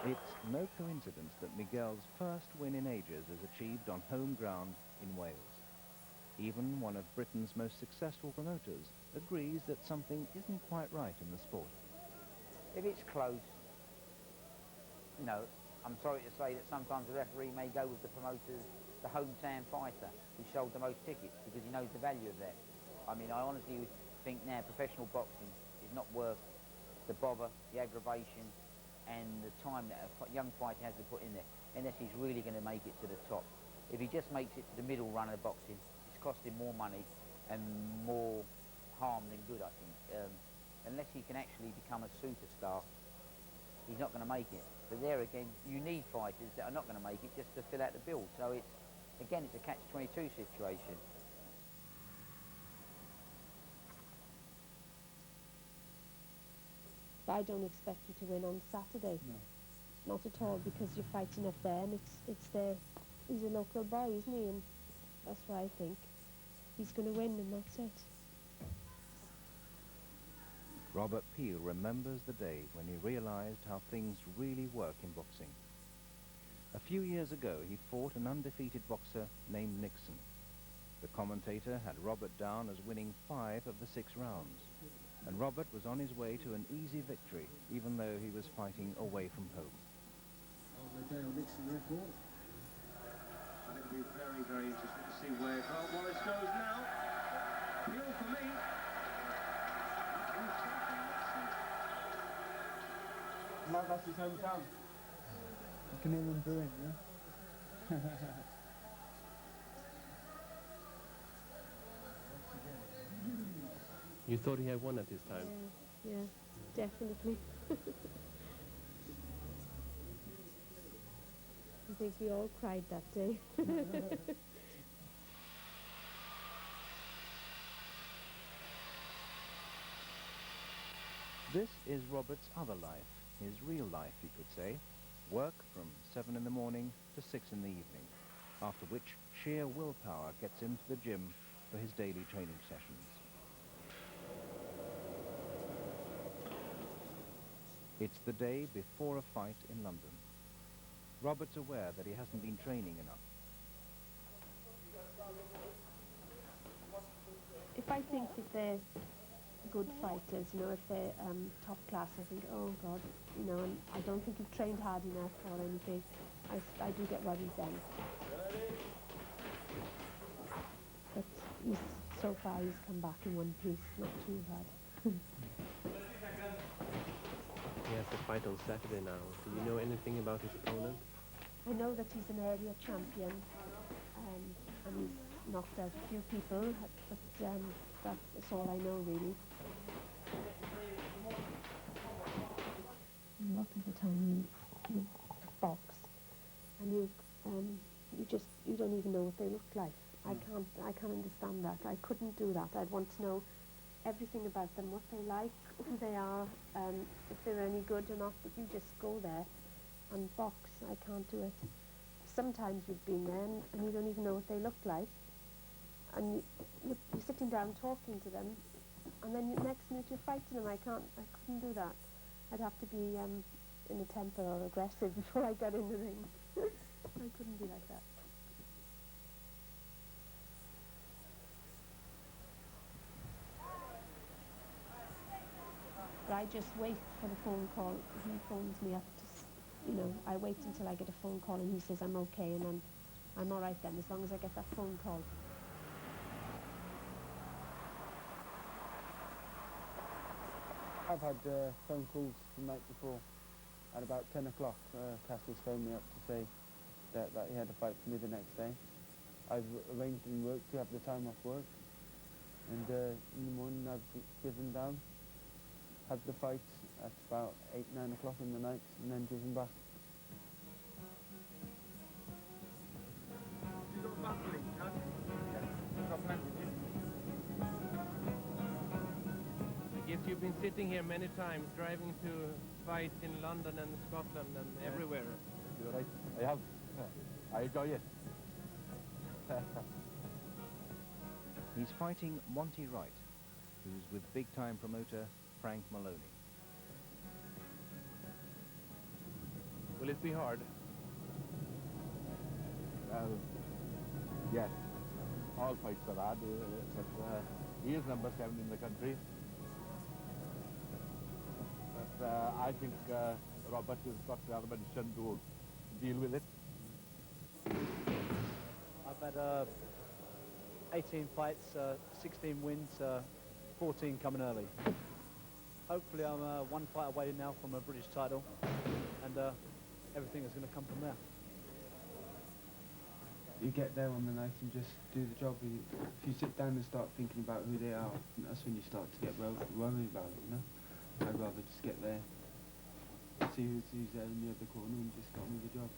It's no coincidence that Miguel's first win in ages is achieved on home ground in Wales. Even one of Britain's most successful promoters agrees that something isn't quite right in the sport. If it's close, you know, I'm sorry to say that sometimes the referee may go with the promoter's, the hometown fighter who sold the most tickets because he knows the value of that. I mean, I honestly would think now professional boxing is not worth the bother, the aggravation, and the time that a young fighter has to put in there, unless he's really going to make it to the top. If he just makes it to the middle run of boxing, it's costing more money and more harm than good, I think. Unless he can actually become a superstar, he's not going to make it. But there again, you need fighters that are not going to make it just to fill out the bill. So it's, again, it's a catch-22 situation. I don't expect you to win on Saturday. No. Not at all, because you're fighting up there, and it's there. He's a local boy, isn't he? And that's why I think he's going to win, and that's it. Robert Peel remembers the day when he realized how things really work in boxing. A few years ago, he fought an undefeated boxer named Nixon. The commentator had Robert down as winning 5 of the 6 rounds, and Robert was on his way to an easy victory, even though he was fighting away from home. On the Dale Nixon record. And it'll be very, very interesting to see where Carl Wallace goes now. Peel for me. Like that's his hometown. You can hear him booing, yeah? You thought he had won at this time? Yeah, definitely. I think we all cried that day. This is Robert's other life, his real life, you could say. Work from 7 in the morning to 6 in the evening, after which sheer willpower gets him to the gym for his daily training sessions. It's the day before a fight in London. Robert's aware that he hasn't been training enough. If I think that they're good fighters, you know, if they're top class, I think, oh God, you know, and I don't think you've trained hard enough or anything. I do get worried then. But so far he's come back in one piece, not too bad. He has a fight on Saturday now. Do you know anything about his opponent? I know that he's an area champion, and he's knocked out a few people, but that's all I know really. A lot of the time you box, and you don't even know what they look like. I can't understand that. I couldn't do that. I'd want to know everything about them, what they like, who they are, if they're any good or not, but you just go there and box. I can't do it. Sometimes you've been there and you don't even know what they look like, and you're sitting down talking to them, and then next minute you're fighting them. I couldn't do that. I'd have to be in a temper or aggressive before I got in the ring. I couldn't be like that. But I just wait for the phone call. He phones me up to, you know, I wait until I get a phone call and he says I'm okay, and then I'm all right then, as long as I get that phone call. I've had phone calls the night before. At about 10 o'clock, Castle's phoned me up to say that he had a fight for me the next day. I've arranged in work to have the time off work, and in the morning I've driven down, had the fight at about 8, 9 o'clock in the night, and then driven back. You got bubbling, huh? Yeah. Got plenty. I guess you've been sitting here many times, driving to fights in London and Scotland and everywhere. You're right. I have. I enjoy it. He's fighting Monty Wright, who's with big-time promoter Frank Maloney. Will it be hard? Well, yes, all fights are hard, but he is number 7 in the country. But I think Robert has got the ammunition to deal with it. I've had 18 fights, 16 wins, 14 coming early. Hopefully I'm one fight away now from a British title, and everything is going to come from there. You get there on the night and just do the job. If you sit down and start thinking about who they are, that's when you start to get worried about it, you know? I'd rather just get there, see who's there in the other corner and just get on with the job.